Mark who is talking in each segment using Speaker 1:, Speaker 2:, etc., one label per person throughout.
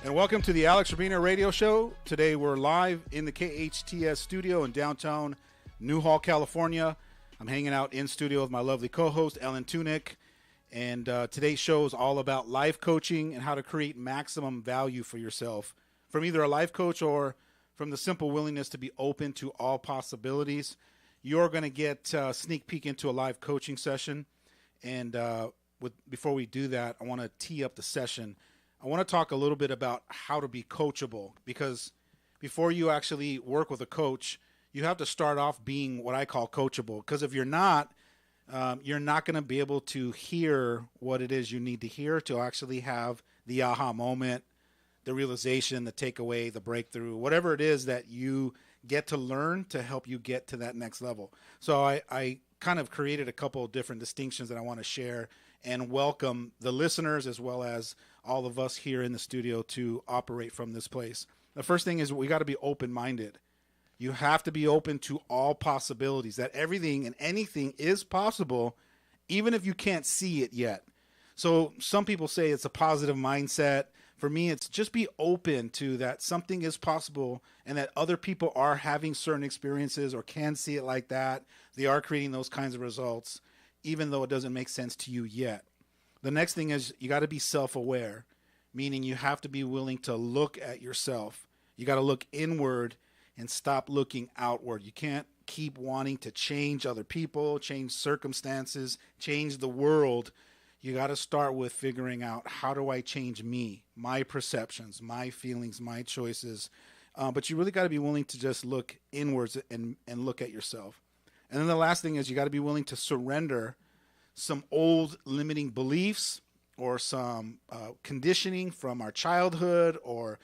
Speaker 1: And welcome to the Alex Urbina radio show. Today we're live in the KHTS studio in downtown Newhall, California. I'm hanging out in studio with my lovely co-host, Ellen Tunick. And today's show is all about life coaching and how to create maximum value for yourself from either a life coach or from the simple willingness to be open to all possibilities. You're going to get a sneak peek into a live coaching session. And before we do that, I want to tee up the session. I want to talk a little bit about how to be coachable, because before you actually work with a coach, you have to start off being what I call coachable. Because if you're not going to be able to hear what it is you need to hear to actually have the aha moment, the realization, the takeaway, the breakthrough, whatever it is that you get to learn to help you get to that next level. So I kind of created a couple of different distinctions that I want to share and welcome the listeners as well as all of us here in the studio to operate from this place. The first thing is we got to be open-minded. You have to be open to all possibilities, that everything and anything is possible, even if you can't see it yet. So some people say it's a positive mindset. For me, it's just be open to that something is possible and that other people are having certain experiences or can see it like that. They are creating those kinds of results, even though it doesn't make sense to you yet. The next thing is you got to be self-aware, meaning you have to be willing to look at yourself. You got to look inward and stop looking outward. You can't keep wanting to change other people, change circumstances, change the world. You got to start with figuring out, how do I change me, my perceptions, my feelings, my choices. But you really got to be willing to just look inwards and look at yourself. And then the last thing is you got to be willing to surrender some old limiting beliefs or some conditioning from our childhood or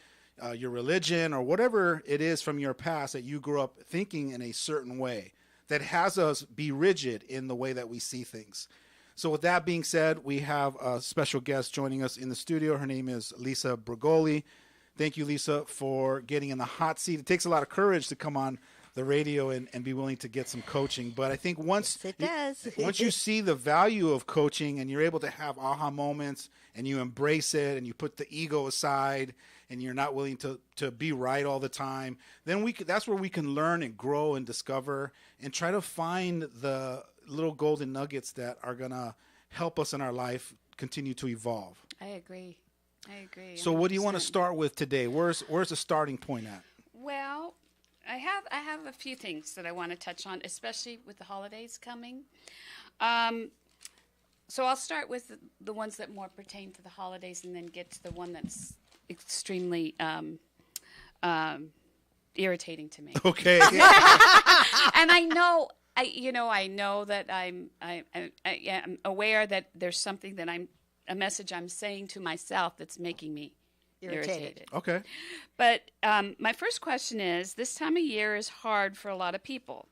Speaker 1: your religion or whatever it is from your past that you grew up thinking in a certain way that has us be rigid in the way that we see things. So with that being said, we have a special guest joining us in the studio. Her name is Lisa Brigoli. Thank you, Lisa, for getting in the hot seat. It takes a lot of courage to come on the radio and be willing to get some coaching. But I think once you see the value of coaching and you're able to have aha moments and you embrace it and you put the ego aside and you're not willing to be right all the time, then that's where we can learn and grow and discover and try to find the little golden nuggets that are going to help us in our life continue to evolve.
Speaker 2: I agree.
Speaker 1: So 100%. What do you want to start with today? Where's the starting point at?
Speaker 2: Well, I have a few things that I want to touch on, especially with the holidays coming. So I'll start with the ones that more pertain to the holidays and then get to the one that's extremely irritating to me.
Speaker 1: Okay.
Speaker 2: And I know that I'm aware that there's something that a message I'm saying to myself that's making me irritated.
Speaker 1: Okay.
Speaker 2: But my first question is, this time of year is hard for a lot of people.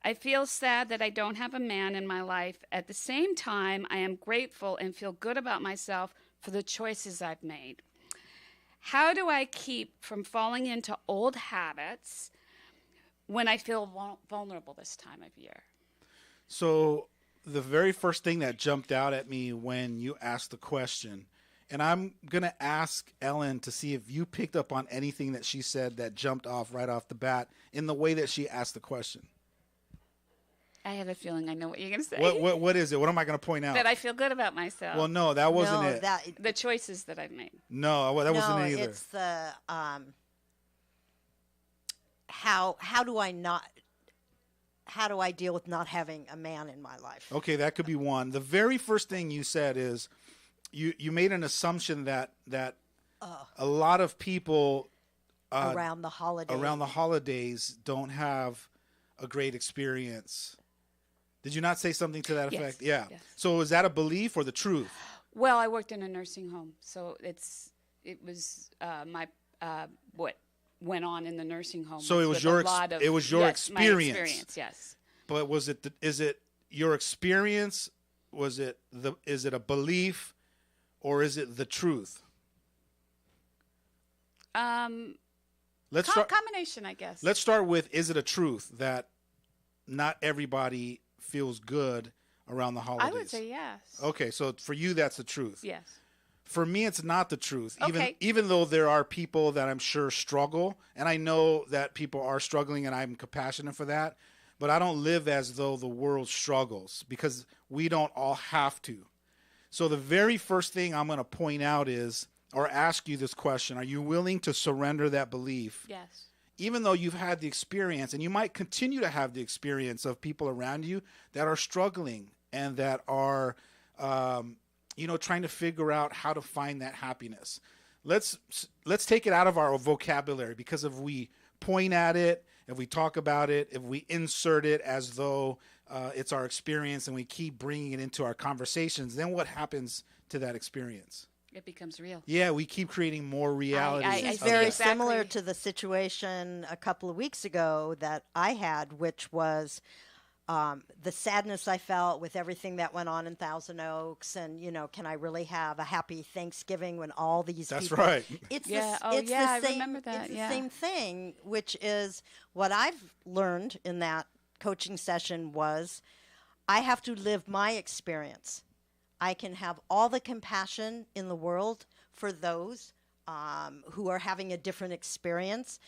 Speaker 2: I feel sad that I don't have a man in my life. At the same time, I am grateful and feel good about myself for the choices I've made. How do I keep from falling into old habits when I feel vulnerable this time of year?
Speaker 1: So the very first thing that jumped out at me when you asked the question, and I'm going to ask Ellen to see if you picked up on anything that she said that jumped off right off the bat in the way that she asked the question.
Speaker 2: I have a feeling I know what you're going to say.
Speaker 1: What is it? What am I going to point out?
Speaker 2: That I feel good about myself.
Speaker 1: Well, no, that wasn't it.
Speaker 2: The choices that I've made.
Speaker 1: No, that wasn't it either.
Speaker 3: It's the how do I deal with not having a man in my life?
Speaker 1: Okay, that could be one. The very first thing you said is you made an assumption that a lot of people
Speaker 3: around the
Speaker 1: holidays don't have a great experience. Did you not say something to that effect? Yeah.
Speaker 2: Yes.
Speaker 1: So is that a belief or the truth?
Speaker 2: Well, I worked in a nursing home, so it was what went on in the nursing home.
Speaker 1: So it was your experience.
Speaker 2: My experience, yes.
Speaker 1: But is it your experience? Is it a belief, or is it the truth?
Speaker 2: Combination, I guess.
Speaker 1: Let's start with, is it a truth that not everybody feels good around the holidays?
Speaker 2: I would say yes.
Speaker 1: Okay, so for you, that's the truth.
Speaker 2: Yes.
Speaker 1: For me, it's not the truth.
Speaker 2: Okay.
Speaker 1: Even though there are people that I'm sure struggle, and I know that people are struggling, and I'm compassionate for that, but I don't live as though the world struggles, because we don't all have to. So the very first thing I'm going to point out is, or ask you this question, are you willing to surrender that belief?
Speaker 2: Yes.
Speaker 1: Even though you've had the experience, and you might continue to have the experience of people around you that are struggling and that are, trying to figure out how to find that happiness. Let's take it out of our vocabulary, because if we point at it, if we talk about it, if we insert it as though it's our experience and we keep bringing it into our conversations, then what happens to that experience?
Speaker 2: It becomes real.
Speaker 1: Yeah, we keep creating more reality.
Speaker 3: It's very similar to the situation a couple of weeks ago that I had, which was the sadness I felt with everything that went on in Thousand Oaks, and can I really have a happy Thanksgiving when all these
Speaker 1: That's
Speaker 3: people?
Speaker 1: right.
Speaker 3: It's
Speaker 2: I remember that.
Speaker 3: It's the same thing, which is what I've learned in that coaching session was I have to live my experience. I can have all the compassion in the world for those who are having a different experience,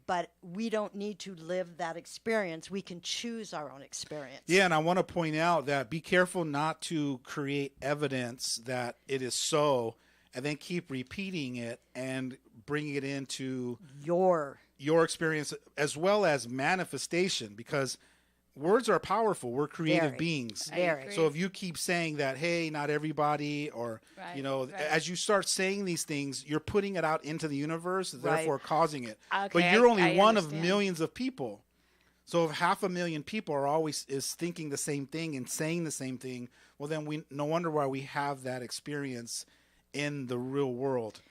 Speaker 3: but we don't need to live that experience. We can choose our own experience.
Speaker 1: Yeah, and I want to point out that be careful not to create evidence that it is so, and then keep repeating it and bringing it into your experience as well as manifestation, because words are powerful. We're creative beings.
Speaker 3: Very.
Speaker 1: So if you keep saying that, hey, not everybody, or, as you start saying these things, you're putting it out into the universe, therefore causing it.
Speaker 2: Okay,
Speaker 1: but you're only one
Speaker 2: understand.
Speaker 1: of millions of people. So if 500,000 people are always thinking the same thing and saying the same thing, well, then no wonder why we have that experience in the real world.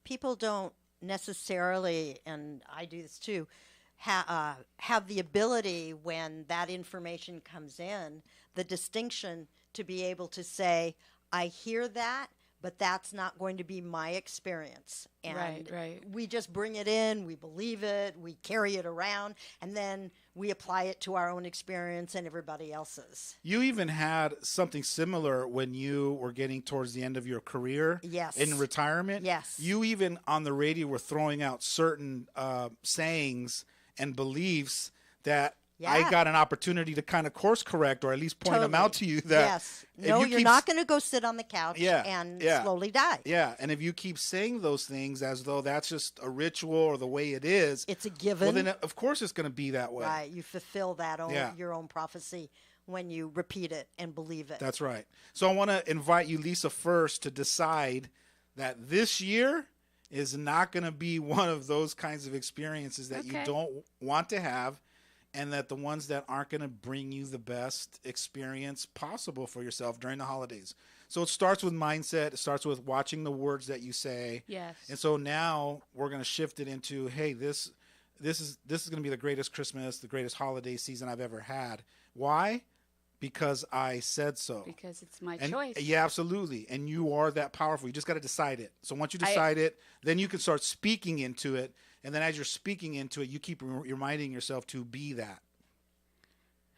Speaker 3: People don't necessarily, and I do this too, have the ability when that information comes in, the distinction to be able to say, I hear that, but that's not going to be my experience. And
Speaker 2: right.
Speaker 3: we just bring it in, we believe it, we carry it around, and then we apply it to our own experience and everybody else's.
Speaker 1: You even had something similar when you were getting towards the end of your career.
Speaker 3: Yes.
Speaker 1: In retirement.
Speaker 3: Yes.
Speaker 1: You even on the radio were throwing out certain sayings and beliefs that I got an opportunity to kind of course correct, or at least point them out to you. That
Speaker 3: yes, no, you're not going to go sit on the couch and slowly die.
Speaker 1: Yeah, and if you keep saying those things as though that's just a ritual or the way it is,
Speaker 3: it's a given.
Speaker 1: Well, then of course it's going to be that way.
Speaker 3: Right, you fulfill that your own prophecy when you repeat it and believe it.
Speaker 1: That's right. So I want to invite you, Lisa, first to decide that this year is not going to be one of those kinds of experiences that you don't want to have, and that the ones that aren't going to bring you the best experience possible for yourself during the holidays. So it starts with mindset. It starts with watching the words that you say.
Speaker 2: Yes.
Speaker 1: And so now we're going to shift it into, hey, this is going to be the greatest Christmas, the greatest holiday season I've ever had. Why? Because I said so.
Speaker 2: Because it's my choice.
Speaker 1: Yeah, absolutely. And you are that powerful. You just got to decide it. So once you decide it, then you can start speaking into it. And then as you're speaking into it, you keep reminding yourself to be that.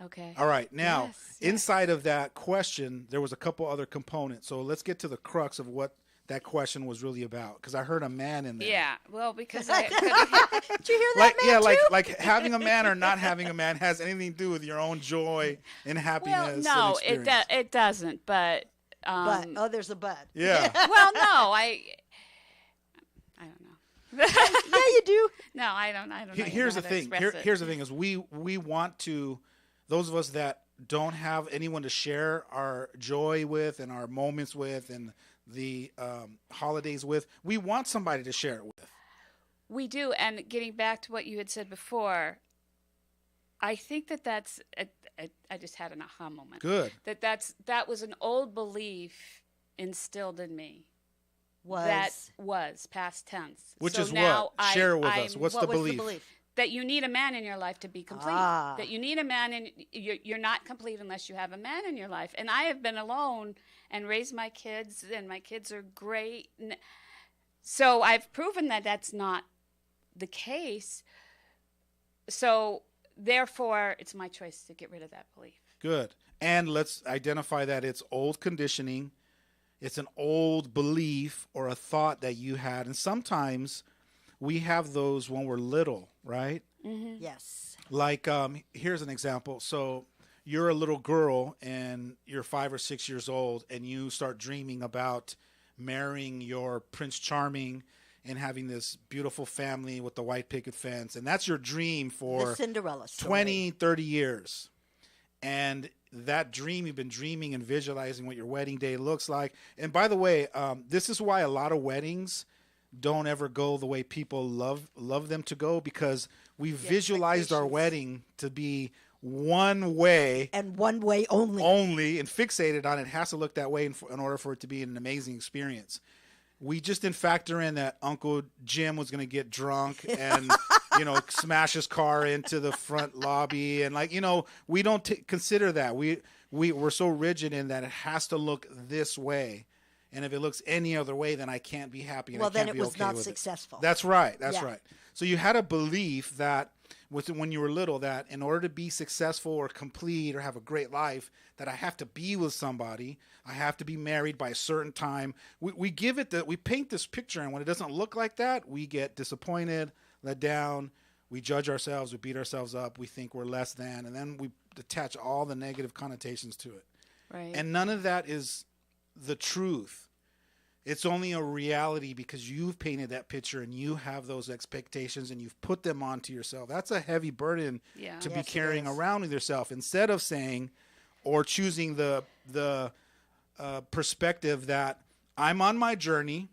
Speaker 2: Okay.
Speaker 1: All right. Now, inside of that question, there was a couple other components. So let's get to the crux of what that question was really about, because I heard a man in there.
Speaker 2: Yeah, well, because
Speaker 3: Did you hear that, man?
Speaker 1: Yeah,
Speaker 3: too?
Speaker 1: like having a man or not having a man has anything to do with your own joy and happiness.
Speaker 2: Well, no,
Speaker 1: and
Speaker 2: it doesn't. But
Speaker 3: there's a but.
Speaker 1: Yeah.
Speaker 2: Well, no, I don't know.
Speaker 3: Yeah, you do.
Speaker 2: No, I don't.
Speaker 1: Here's the thing. Here's the thing: is we want to, those of us that don't have anyone to share our joy with and our moments with and the holidays with, we want somebody to share it with.
Speaker 2: We do, and getting back to what you had said before, I think that's. I just had an aha moment.
Speaker 1: Good.
Speaker 2: That was an old belief instilled in me. That was past tense.
Speaker 1: Which
Speaker 2: so
Speaker 1: is
Speaker 2: now
Speaker 1: what? Share it with us. What's the belief?
Speaker 2: That you need a man in your life to be complete. That you need a man, and you're not complete unless you have a man in your life. And I have been alone and raised my kids, and my kids are great. So I've proven that that's not the case. So therefore, it's my choice to get rid of that belief.
Speaker 1: Good. And let's identify that it's old conditioning. It's an old belief or a thought that you had. And sometimes we have those when we're little, right?
Speaker 3: Yes.
Speaker 1: Like, here's an example. So you're a little girl and you're 5 or 6 years old and you start dreaming about marrying your Prince Charming and having this beautiful family with the white picket fence. And that's your dream
Speaker 3: The
Speaker 1: for
Speaker 3: Cinderella story.
Speaker 1: 20, 30 years. And that dream, you've been dreaming and visualizing what your wedding day looks like. And by the way, this is why a lot of weddings don't ever go the way people love them to go, because we visualized our
Speaker 3: expectations.
Speaker 1: wedding to be one way
Speaker 3: And one way only.
Speaker 1: and fixated on it has to look that way in order for it to be an amazing experience. We just didn't factor in that Uncle Jim was going to get drunk and, smash his car into the front lobby. And we don't consider that. We're so rigid in that it has to look this way. And if it looks any other way, then I can't be happy. And
Speaker 3: Well,
Speaker 1: I can't
Speaker 3: then it
Speaker 1: be
Speaker 3: was
Speaker 1: okay
Speaker 3: not
Speaker 1: with
Speaker 3: successful.
Speaker 1: It. That's right. That's
Speaker 3: Yeah.
Speaker 1: right. So you had a belief that when you were little, that in order to be successful or complete or have a great life, that I have to be with somebody. I have to be married by a certain time. We paint this picture, and when it doesn't look like that, we get disappointed, let down. We judge ourselves. We beat ourselves up. We think we're less than, and then we attach all the negative connotations to it.
Speaker 2: Right.
Speaker 1: And none of that is the truth. It's only a reality because you've painted that picture and you have those expectations and you've put them onto yourself. That's a heavy burden to be
Speaker 3: Yes, it
Speaker 1: carrying
Speaker 3: is.
Speaker 1: around with yourself, instead of saying or choosing the perspective that I'm on my journey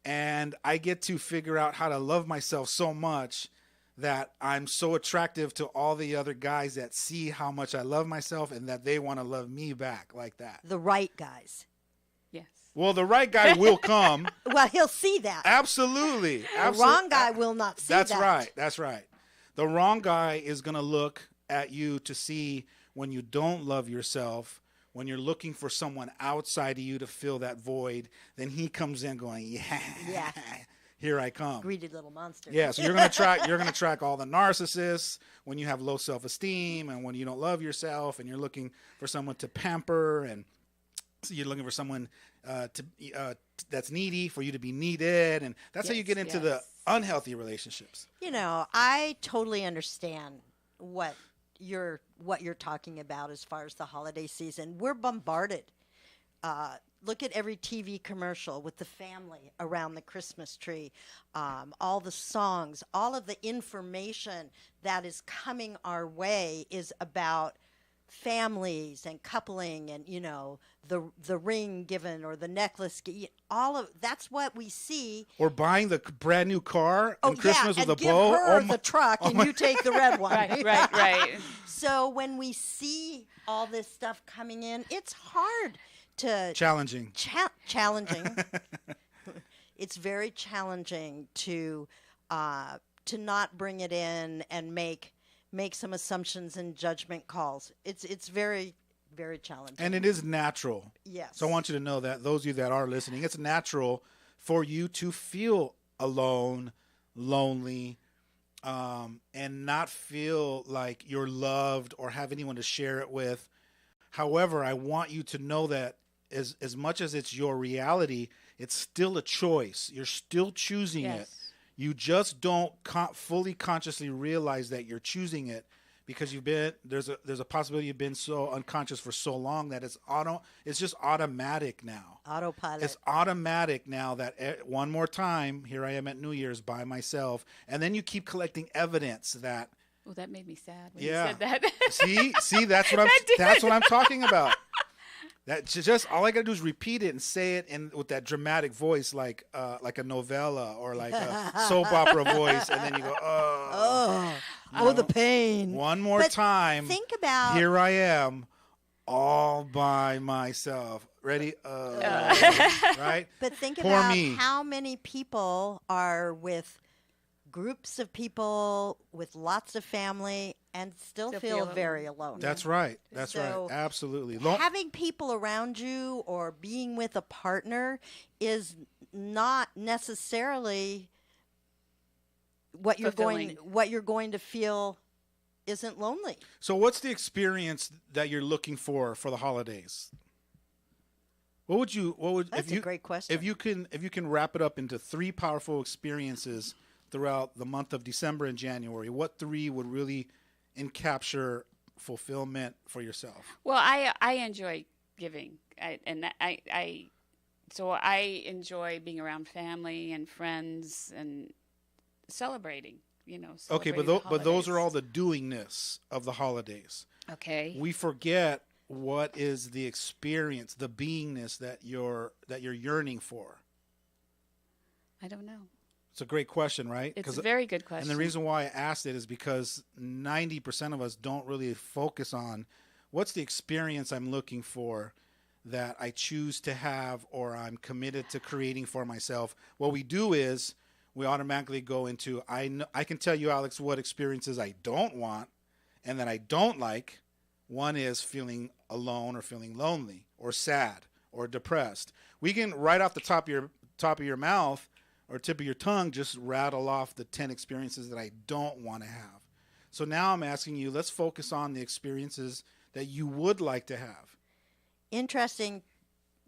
Speaker 1: and I get to figure out how to love myself so much that I'm so attractive to all the other guys that see how much I love myself and that they want to love me back like that.
Speaker 3: The right guys.
Speaker 2: Yes.
Speaker 1: Well, the right guy will come.
Speaker 3: Well, he'll see that.
Speaker 1: Absolutely.
Speaker 3: The wrong guy will not see
Speaker 1: That's
Speaker 3: that.
Speaker 1: right. That's right. The wrong guy is going to look at you to see when you don't love yourself, when you're looking for someone outside of you to fill that void, then he comes in going, yeah. Here I come.
Speaker 3: Greedy little monster.
Speaker 1: Yeah, so you're gonna track all the narcissists when you have low self-esteem and when you don't love yourself, and you're looking for someone to pamper, and so you're looking for someone that's needy for you to be needed, and that's how you get into the unhealthy relationships.
Speaker 3: I totally understand what you're talking about as far as the holiday season. We're bombarded. Look at every TV commercial with the family around the Christmas tree, all the songs, all of the information that is coming our way is about families and coupling and, the ring given or the necklace. That's what we see.
Speaker 1: Or buying the brand new car on Christmas with
Speaker 3: and
Speaker 1: a
Speaker 3: give
Speaker 1: bow.
Speaker 3: her the truck and you take the red one.
Speaker 2: Right.
Speaker 3: So when we see all this stuff coming in, it's hard to
Speaker 1: Challenging.
Speaker 3: challenging. It's very challenging to not bring it in and make some assumptions and judgment calls. It's very, very challenging.
Speaker 1: And it is natural.
Speaker 3: Yes.
Speaker 1: So I want you to know that, those of you that are listening, it's natural for you to feel alone, lonely, and not feel like you're loved or have anyone to share it with. However, I want you to know that as much as it's your reality, it's still a choice. You're still choosing it. You just don't fully consciously realize that you're choosing it because there's a possibility you've been so unconscious for so long that it's just automatic now.
Speaker 3: Autopilot.
Speaker 1: It's automatic now that one more time, here I am at New Year's by myself, and then you keep collecting evidence that.
Speaker 2: Oh, that made me sad when you said that.
Speaker 1: See, that's what I'm talking about. That just all I gotta do is repeat it and say it with that dramatic voice, like a novella or like a soap opera voice, and then you go,
Speaker 3: the pain.
Speaker 1: One more time.
Speaker 3: Think about
Speaker 1: here I am, all by myself. Ready? Right?
Speaker 3: But think
Speaker 1: Poor
Speaker 3: about
Speaker 1: me.
Speaker 3: how many people are with groups of people with lots of family and still feel very alone.
Speaker 1: That's right. That's
Speaker 3: So,
Speaker 1: right. Absolutely.
Speaker 3: Having people around you or being with a partner is not necessarily what you're going to feel isn't lonely.
Speaker 1: So what's the experience that you're looking for the holidays?
Speaker 3: That's a great question.
Speaker 1: If you can wrap it up into 3 powerful experiences throughout the month of December and January, what 3 would really encapture fulfillment for yourself?
Speaker 2: Well, I enjoy giving, so I enjoy being around family and friends and celebrating.
Speaker 1: Okay, but those are all the doingness of the holidays.
Speaker 2: Okay.
Speaker 1: We forget what is the experience, the beingness that you're yearning for.
Speaker 2: I don't know.
Speaker 1: It's a great question, right?
Speaker 2: It's a very good question.
Speaker 1: And the reason why I asked it is because 90% of us don't really focus on what's the experience I'm looking for that I choose to have or I'm committed to creating for myself. What we do is we automatically go into, I can tell you, Alex, what experiences I don't want and that I don't like. One is feeling alone or feeling lonely or sad or depressed. We can, right off the top of your mouth or tip of your tongue, just rattle off the 10 experiences that I don't want to have. So now I'm asking you, let's focus on the experiences that you would like to have.
Speaker 3: Interesting,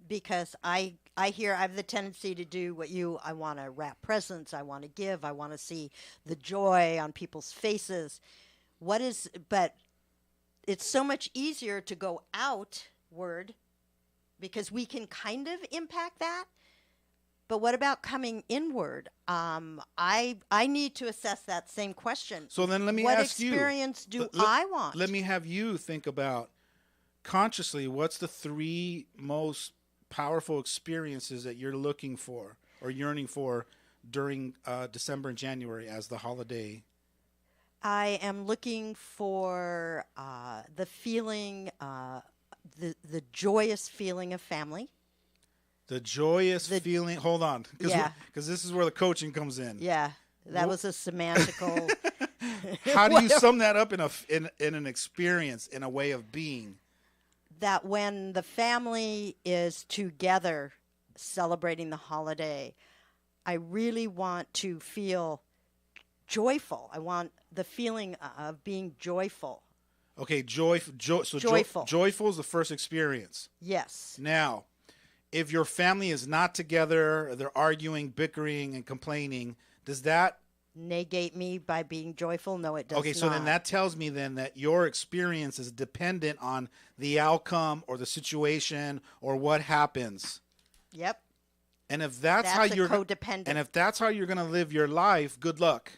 Speaker 3: because I have the tendency to do what I want to wrap presents, I want to give, I want to see the joy on people's faces. But it's so much easier to go outward because we can kind of impact that. But what about coming inward? I need to assess that same question.
Speaker 1: So then let me
Speaker 3: what
Speaker 1: ask you.
Speaker 3: What experience do I want?
Speaker 1: Let me have you think about consciously what's the 3 most powerful experiences that you're looking for or yearning for during December and January as the holiday.
Speaker 3: I am looking for the feeling, the joyous feeling of family.
Speaker 1: The joyous feeling. Hold on, because this is where the coaching comes in.
Speaker 3: Yeah, that was a semantical.
Speaker 1: How do you sum that up in an experience, in a way of being?
Speaker 3: That when the family is together celebrating the holiday, I really want to feel joyful. I want the feeling of being joyful.
Speaker 1: Okay, joyful. Joyful is the first experience.
Speaker 3: Yes.
Speaker 1: Now, if your family is not together, they're arguing, bickering, and complaining, does that
Speaker 3: negate me by being joyful? No, it does not.
Speaker 1: Okay, so then that tells me then that your experience is dependent on the outcome or the situation or what happens.
Speaker 3: Yep.
Speaker 1: And if that's how you're
Speaker 3: codependent.
Speaker 1: And if that's how you're going to live your life, good luck.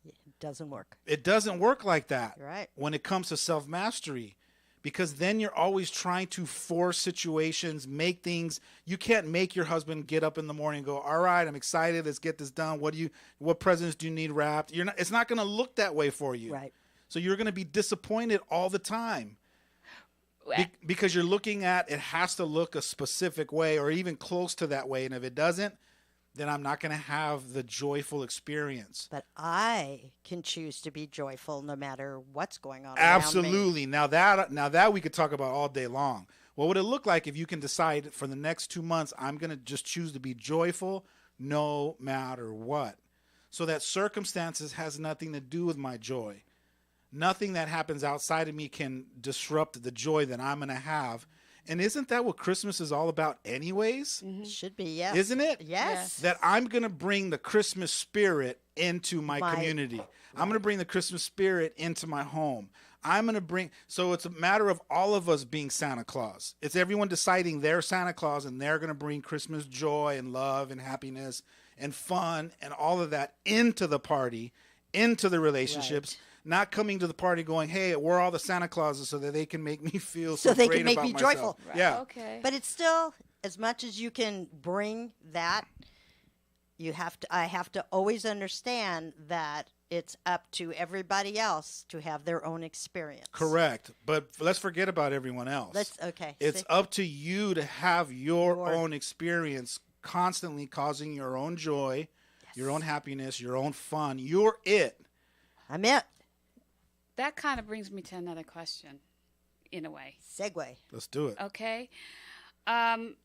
Speaker 3: It doesn't work.
Speaker 1: It doesn't work like that.
Speaker 3: Right.
Speaker 1: When it comes to self-mastery. Because then you're always trying to force situations, make things. You can't make your husband get up in the morning and go, all right, I'm excited, let's get this done. What presents do you need wrapped? It's not going to look that way for you.
Speaker 3: Right.
Speaker 1: So you're going to be disappointed all the time. Because you're looking at it has to look a specific way or even close to that way. And if it doesn't, then I'm not going to have the joyful experience.
Speaker 3: But I can choose to be joyful no matter what's going on
Speaker 1: Absolutely.
Speaker 3: around me.
Speaker 1: Now that we could talk about all day long. What would it look like if you can decide for the next 2 months, I'm going to just choose to be joyful no matter what? So that circumstances has nothing to do with my joy. Nothing that happens outside of me can disrupt the joy that I'm going to have. And isn't that what Christmas is all about anyways?
Speaker 3: Mm-hmm. Should be, yes.
Speaker 1: Isn't it?
Speaker 3: Yes.
Speaker 1: That I'm going to bring the Christmas spirit into my community. Right. I'm going to bring the Christmas spirit into my home. So it's a matter of all of us being Santa Claus. It's everyone deciding they're Santa Claus and they're going to bring Christmas joy and love and happiness and fun and all of that into the party, into the relationships. Right. Not coming to the party going, hey, we're all the Santa Clauses so that they can make me feel so
Speaker 3: they
Speaker 1: great
Speaker 3: can make
Speaker 1: about
Speaker 3: me
Speaker 1: myself.
Speaker 3: joyful.
Speaker 2: Right.
Speaker 1: Yeah.
Speaker 2: Okay.
Speaker 3: But it's still, as much as you can bring that, I have to always understand that it's up to everybody else to have their own experience.
Speaker 1: Correct. But let's forget about everyone else. It's up to you to have your own experience, constantly causing your own joy, your own happiness, your own fun. You're it.
Speaker 3: I'm it.
Speaker 2: That kind of brings me to another question, in a way.
Speaker 3: Segue.
Speaker 1: Let's do it.
Speaker 2: Okay. I'm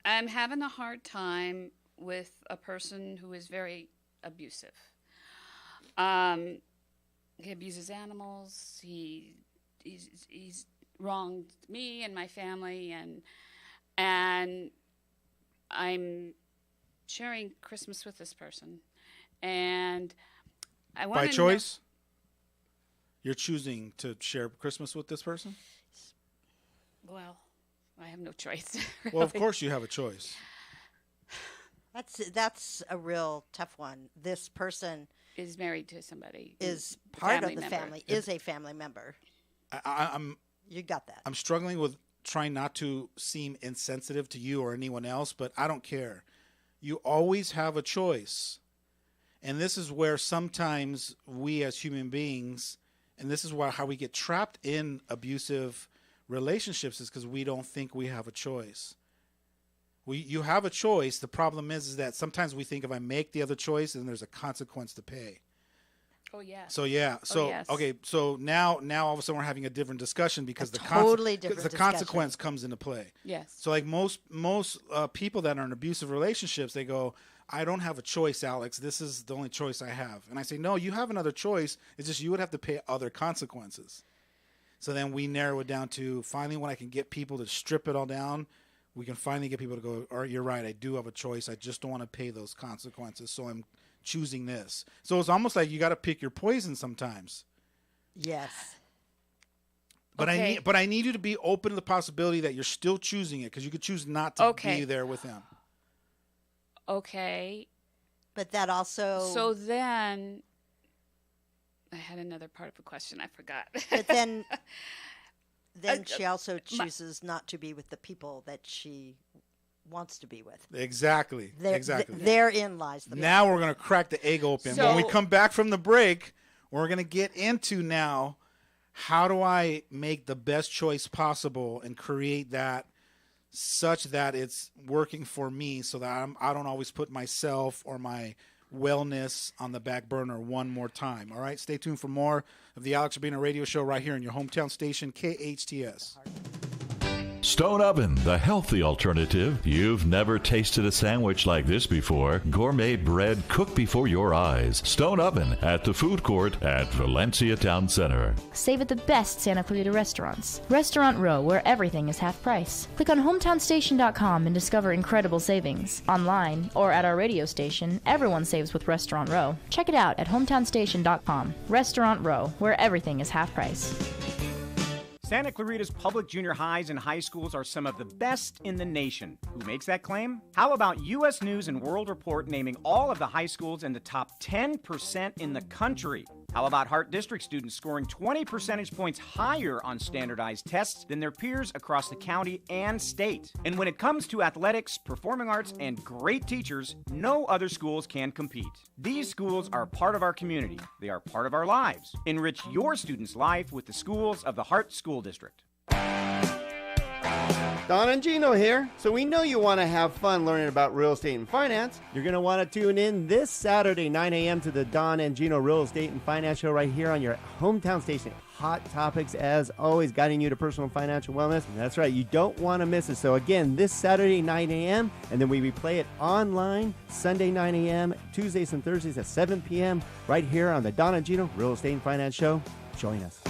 Speaker 2: having a hard time with a person who is very abusive. He abuses animals. He's wronged me and my family, and and I'm sharing Christmas with this person, and I want
Speaker 1: By choice? You're choosing to share Christmas with this person?
Speaker 2: Well, I have no choice. Really.
Speaker 1: Well, of course you have a choice.
Speaker 3: That's a real tough one. This person
Speaker 2: Is married to somebody.
Speaker 3: is part of the
Speaker 2: member.
Speaker 3: family, is a family member.
Speaker 1: I'm
Speaker 3: You got that.
Speaker 1: I'm struggling with trying not to seem insensitive to you or anyone else, but I don't care. You always have a choice. And this is where sometimes we as human beings, and this is how we get trapped in abusive relationships, is because we don't think we have a choice. You have a choice. The problem is that sometimes we think if I make the other choice, then there's a consequence to pay.
Speaker 2: Oh, yeah.
Speaker 1: So, yeah. So,
Speaker 2: yes.
Speaker 1: okay. So now all of a sudden we're having a different discussion because the consequence comes into play.
Speaker 2: Yes.
Speaker 1: So like most people that are in abusive relationships, they go, I don't have a choice, Alex. This is the only choice I have. And I say, no, you have another choice. It's just you would have to pay other consequences. So then we narrow it down to finally when I can get people to strip it all down, we can finally get people to go, all right, you're right. I do have a choice. I just don't want to pay those consequences. So I'm choosing this. So it's almost like you got to pick your poison sometimes.
Speaker 3: Yes.
Speaker 1: But
Speaker 2: Okay.
Speaker 1: I need you to be open to the possibility that you're still choosing it, because you could choose not to be there with them.
Speaker 2: Okay.
Speaker 3: But that also.
Speaker 2: So then, I had another part of the question. I forgot.
Speaker 3: But then she also chooses not to be with the people that she wants to be with.
Speaker 1: Exactly.
Speaker 3: Therein lies the
Speaker 1: Now we're going to crack the egg open.
Speaker 2: So-
Speaker 1: When we come back from the break, we're going to get into now, how do I make the best choice possible and create that such that it's working for me, so that I don't always put myself or my wellness on the back burner one more time. All right, stay tuned for more of the Alex Urbina Radio Show right here in your hometown station, KHTS.
Speaker 4: Stone Oven, the healthy alternative. You've never tasted a sandwich like this before. Gourmet bread cooked before your eyes. Stone Oven at the food court at Valencia Town Center.
Speaker 5: Save at the best Santa Clarita restaurants. Restaurant Row, where everything is half price. Click on hometownstation.com and discover incredible savings. Online or at our radio station, everyone saves with Restaurant Row. Check it out at hometownstation.com. Restaurant Row, where everything is half price.
Speaker 6: Santa Clarita's public junior highs and high schools are some of the best in the nation. Who makes that claim? How about U.S. News and World Report naming all of the high schools in the top 10% in the country? How about Hart District students scoring 20 percentage points higher on standardized tests than their peers across the county and state? And when it comes to athletics, performing arts, and great teachers, no other schools can compete. These schools are part of our community. They are part of our lives. Enrich your students' life with the schools of the Hart School District.
Speaker 7: Don and Gino here. So we know you want to have fun learning about real estate and finance. You're going to want to tune in this Saturday, 9 a.m. to the Don and Gino Real Estate and Finance Show right here on your hometown station. Hot topics, as always, guiding you to personal and financial wellness. And that's right, you don't want to miss it. So again, this Saturday, 9 a.m., and then we replay it online Sunday, 9 a.m., Tuesdays and Thursdays at 7 p.m. right here on the Don and Gino Real Estate and Finance Show. Join us.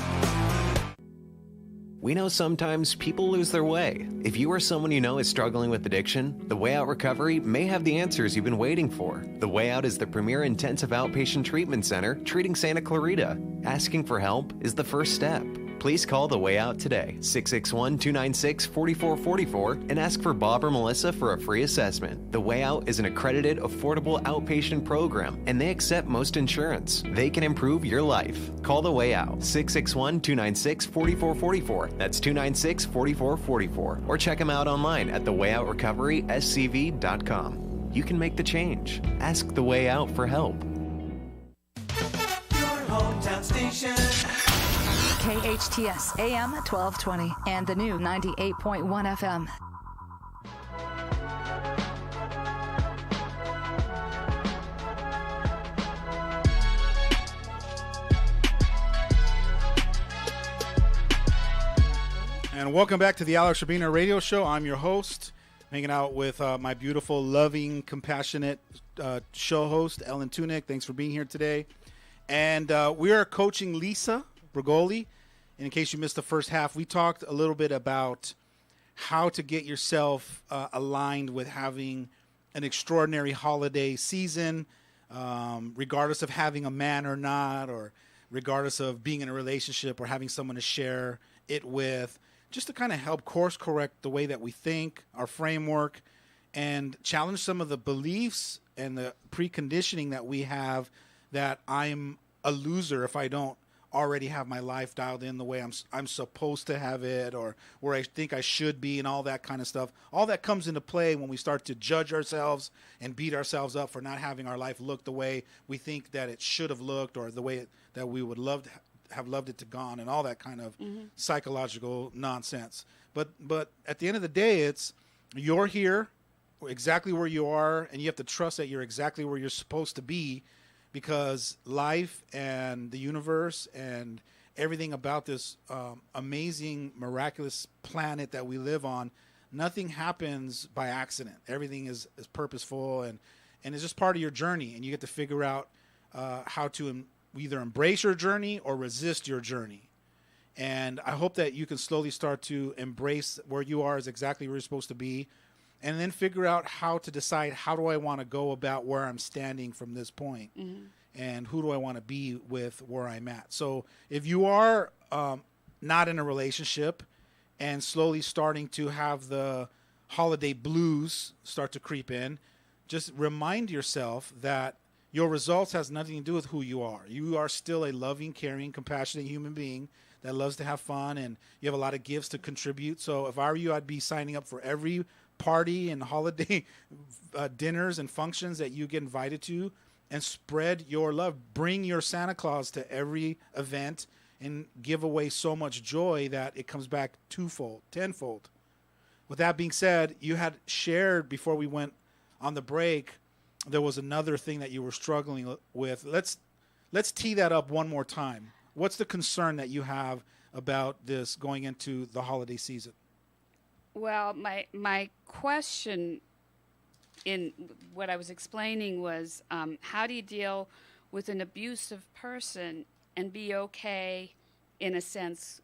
Speaker 8: We know sometimes people lose their way. If you or someone you know is struggling with addiction, The Way Out Recovery may have the answers you've been waiting for. The Way Out is the premier intensive outpatient treatment center treating Santa Clarita. Asking for help is the first step. Please call The Way Out today, 661-296-4444, and ask for Bob or Melissa for a free assessment. The Way Out is an accredited, affordable outpatient program, and they accept most insurance. They can improve your life. Call The Way Out, 661-296-4444. That's 296-4444. Or check them out online at thewayoutrecoveryscv.com. You can make the change. Ask The Way Out for help.
Speaker 9: Your hometown station. KHTS AM 1220 and the new 98.1 FM.
Speaker 1: And welcome back to the Alex Urbina Radio Show. I'm your host, hanging out with my beautiful, loving, compassionate show host, Ellen Tunick. Thanks for being here today. And we are coaching Lisa Brigoli. And in case you missed the first half, we talked a little bit about how to get yourself aligned with having an extraordinary holiday season, regardless of having a man or not, or regardless of being in a relationship or having someone to share it with, just to kind of help course correct the way that we think, our framework, and challenge some of the beliefs and the preconditioning that we have that I'm a loser if I don't already have my life dialed in the way I'm supposed to have it, or where I think I should be, and all that kind of stuff. All that comes into play when we start to judge ourselves and beat ourselves up for not having our life look the way we think that it should have looked, or the way that we would have loved it to gone, and all that kind of psychological nonsense. But at the end of the day, it's you're here exactly where you are, and you have to trust that you're exactly where you're supposed to be, because life and the universe and everything about this amazing, miraculous planet that we live on, nothing happens by accident. Everything is purposeful, and it's just part of your journey, and you get to figure out how to either embrace your journey or resist your journey. And I hope that you can slowly start to embrace where you are is exactly where you're supposed to be, and then figure out how to decide, how do I want to go about where I'm standing from this point, and who do I want to be with where I'm at. So if you are not in a relationship and slowly starting to have the holiday blues start to creep in, just remind yourself that your results has nothing to do with who you are. You are still a loving, caring, compassionate human being that loves to have fun, and you have a lot of gifts to contribute. So if I were you, I'd be signing up for every party and holiday dinners and functions that you get invited to, and spread your love. Bring your Santa Claus to every event and give away so much joy that it comes back twofold, tenfold. With that being said, you had shared before we went on the break, there was another thing that you were struggling with. Let's tee that up one more time. What's the concern that you have about this going into the holiday season?
Speaker 2: Well, my question in what I was explaining was, how do you deal with an abusive person and be okay, in a sense,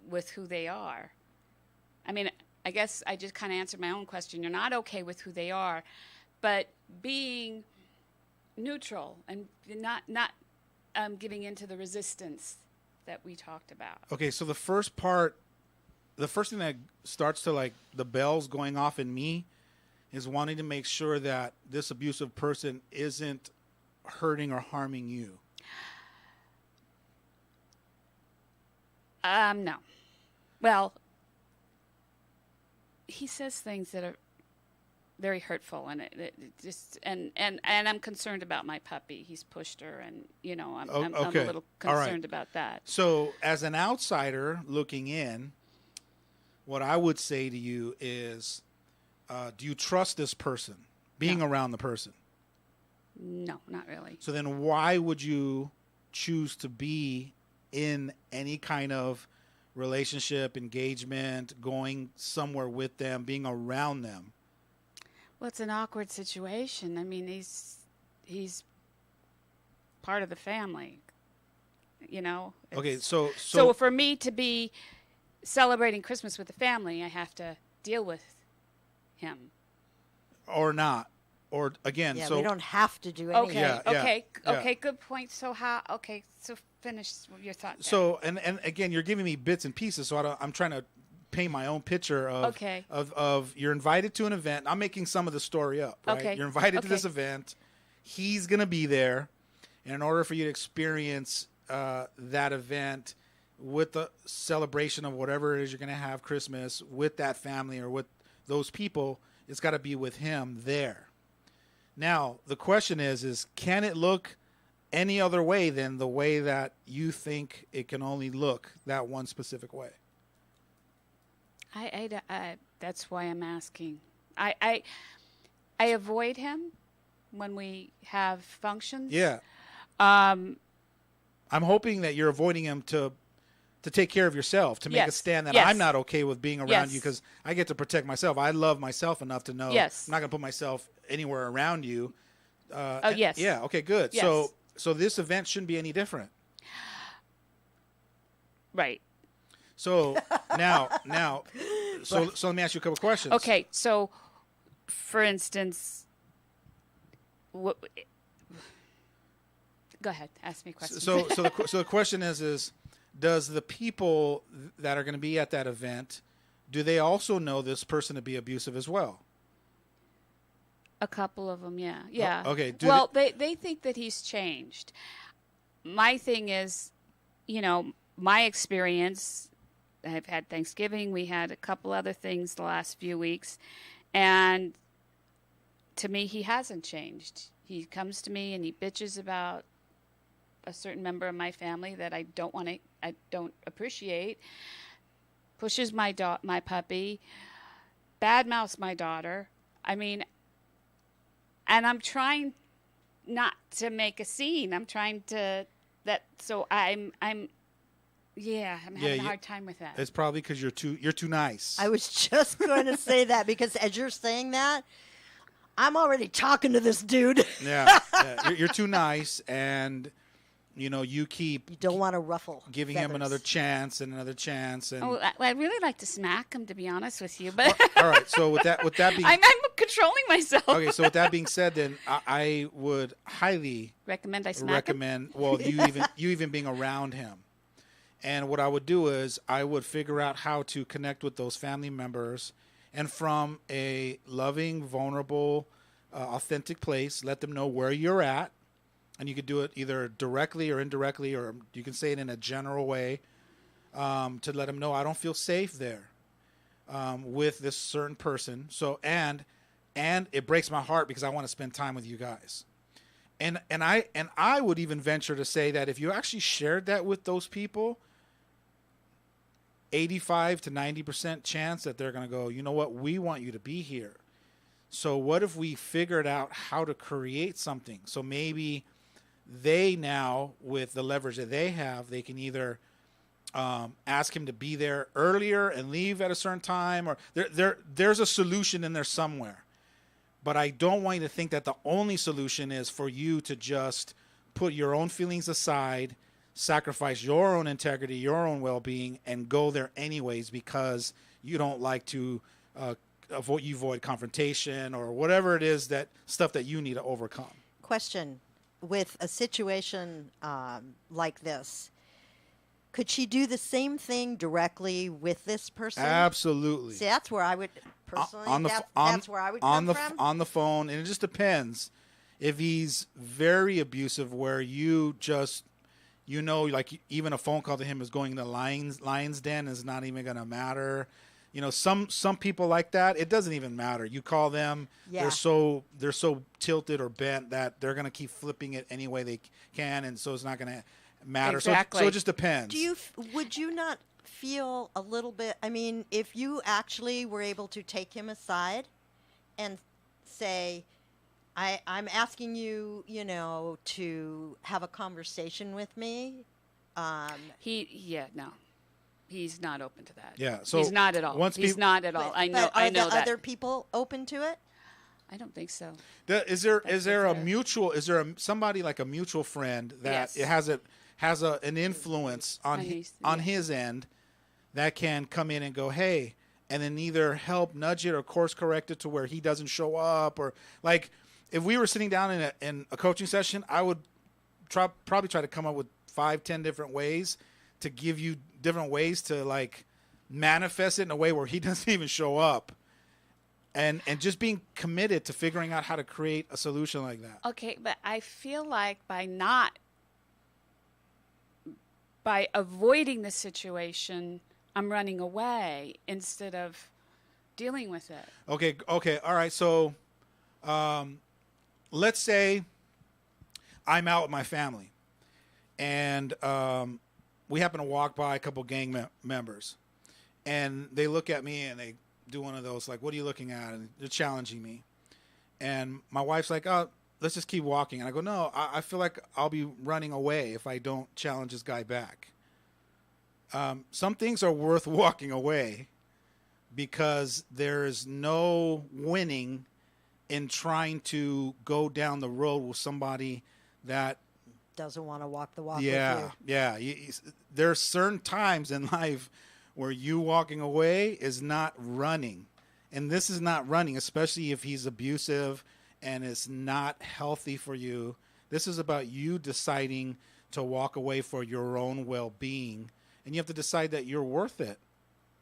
Speaker 2: with who they are? I mean, I guess I just kind of answered my own question. You're not okay with who they are, but being neutral and not giving into the resistance that we talked about.
Speaker 1: Okay, so the first thing that starts to, like, the bells going off in me is wanting to make sure that this abusive person isn't hurting or harming you.
Speaker 2: No. Well, he says things that are very hurtful, and it just and I'm concerned about my puppy. He's pushed her, and I'm a little concerned about that.
Speaker 1: So, as an outsider looking in, what I would say to you is, do you trust this person, being around the person?
Speaker 2: No, not really.
Speaker 1: So then why would you choose to be in any kind of relationship, engagement, going somewhere with them, being around them?
Speaker 2: Well, it's an awkward situation. I mean, he's part of the family,
Speaker 1: Okay, so
Speaker 2: for me to be celebrating Christmas with the family, I have to deal with him.
Speaker 1: Or not. Or again,
Speaker 3: Yeah,
Speaker 1: so
Speaker 3: we don't have to do anything.
Speaker 2: Okay, good point. So so finish your thought there.
Speaker 1: So and again, you're giving me bits and pieces, so I'm trying to paint my own picture of of you're invited to an event. I'm making some of the story up, right?
Speaker 2: Okay.
Speaker 1: You're invited to this event. He's going to be there, and in order for you to experience that event with the celebration of whatever it is you're going to have Christmas with that family or with those people, it's got to be with him there. Now, the question is can it look any other way than the way that you think it can only look that one specific way?
Speaker 2: I that's why I'm asking. I avoid him when we have functions.
Speaker 1: Yeah. I'm hoping that you're avoiding him to take care of yourself, to make a stand that I'm not okay with being around you because I get to protect myself. I love myself enough to know I'm not going to put myself anywhere around you.
Speaker 2: Yes.
Speaker 1: Yeah. Okay, good.
Speaker 2: Yes.
Speaker 1: So this event shouldn't be any different.
Speaker 2: Right.
Speaker 1: So now, so let me ask you a couple questions.
Speaker 2: Okay, so for instance, go ahead, ask me a question.
Speaker 1: So the question is does the people that are going to be at that event, do they also know this person to be abusive as well?
Speaker 2: A couple of them, yeah. Yeah.
Speaker 1: Oh, okay.
Speaker 2: They think that he's changed. My thing is, my experience, I've had Thanksgiving. We had a couple other things the last few weeks. And to me, he hasn't changed. He comes to me and he bitches about a certain member of my family that I don't appreciate, pushes my puppy, badmouths my daughter. I mean, and I'm trying not to make a scene. I'm trying to I'm having a hard time with that.
Speaker 1: It's probably because you're too nice.
Speaker 3: I was just going to say that because as you're saying that, I'm already talking to this dude.
Speaker 1: Yeah. You're too nice, and you don't want to ruffle giving
Speaker 3: feathers.
Speaker 1: Him another chance and another chance. And
Speaker 2: I'd really like to smack him, to be honest with you. But
Speaker 1: all right. So with that being,
Speaker 2: I'm controlling myself.
Speaker 1: Okay. So with that being said, then I would highly
Speaker 2: recommend him.
Speaker 1: Well, you even being around him. And what I would do is I would figure out how to connect with those family members, and from a loving, vulnerable, authentic place, let them know where you're at. And you could do it either directly or indirectly, or you can say it in a general way, to let them know I don't feel safe there with this certain person. So and it breaks my heart because I want to spend time with you guys. And I would even venture to say that if you actually shared that with those people, 85 to 90% chance that they're going to go, you know what, we want you to be here. So what if we figured out how to create something? So maybe they now, with the leverage that they have, they can either ask him to be there earlier and leave at a certain time, or there's a solution in there somewhere. But I don't want you to think that the only solution is for you to just put your own feelings aside, sacrifice your own integrity, your own well-being, and go there anyways because you don't like to avoid confrontation or whatever it is, that stuff that you need to overcome.
Speaker 3: Question. With a situation like this, could she do the same thing directly with this person?
Speaker 1: Absolutely.
Speaker 3: See, that's where I would personally. That's where I would
Speaker 1: come
Speaker 3: from.
Speaker 1: On the phone, and it just depends. If he's very abusive, where you just, like even a phone call to him is going to lion's den is not even going to matter. Some people like that, it doesn't even matter. You call them, they're so tilted or bent that they're going to keep flipping it any way they can, and so it's not going to matter.
Speaker 2: Exactly.
Speaker 1: So it just depends.
Speaker 3: Would you not feel a little bit, if you actually were able to take him aside and say, I'm asking you, to have a conversation with me?
Speaker 2: No. He's not open to that.
Speaker 1: Yeah, so
Speaker 2: he's not at all. He's not at all. I know.
Speaker 3: I know
Speaker 2: that.
Speaker 3: Other people open to it?
Speaker 2: I don't think so.
Speaker 1: Is there somebody like a mutual friend that it has an influence on his end that can come in and go, hey, and then either help nudge it or course correct it to where he doesn't show up, or like if we were sitting down in a coaching session, I would probably try to come up with 5-10 different ways to give you different ways to like manifest it in a way where he doesn't even show up, and just being committed to figuring out how to create a solution like that.
Speaker 2: Okay, but I feel like by avoiding the situation, I'm running away instead of dealing with it.
Speaker 1: Okay, all right. So let's say I'm out with my family, and we happen to walk by a couple gang members, and they look at me and they do one of those, like, what are you looking at? And they're challenging me. And my wife's like, oh, let's just keep walking. And I go, no, I feel like I'll be running away if I don't challenge this guy back. Some things are worth walking away because there's no winning in trying to go down the road with somebody that
Speaker 3: doesn't want to walk the walk with you.
Speaker 1: Yeah. There are certain times in life where you walking away is not running. And this is not running, especially if he's abusive and it's not healthy for you. This is about you deciding to walk away for your own well-being. And you have to decide that you're worth it.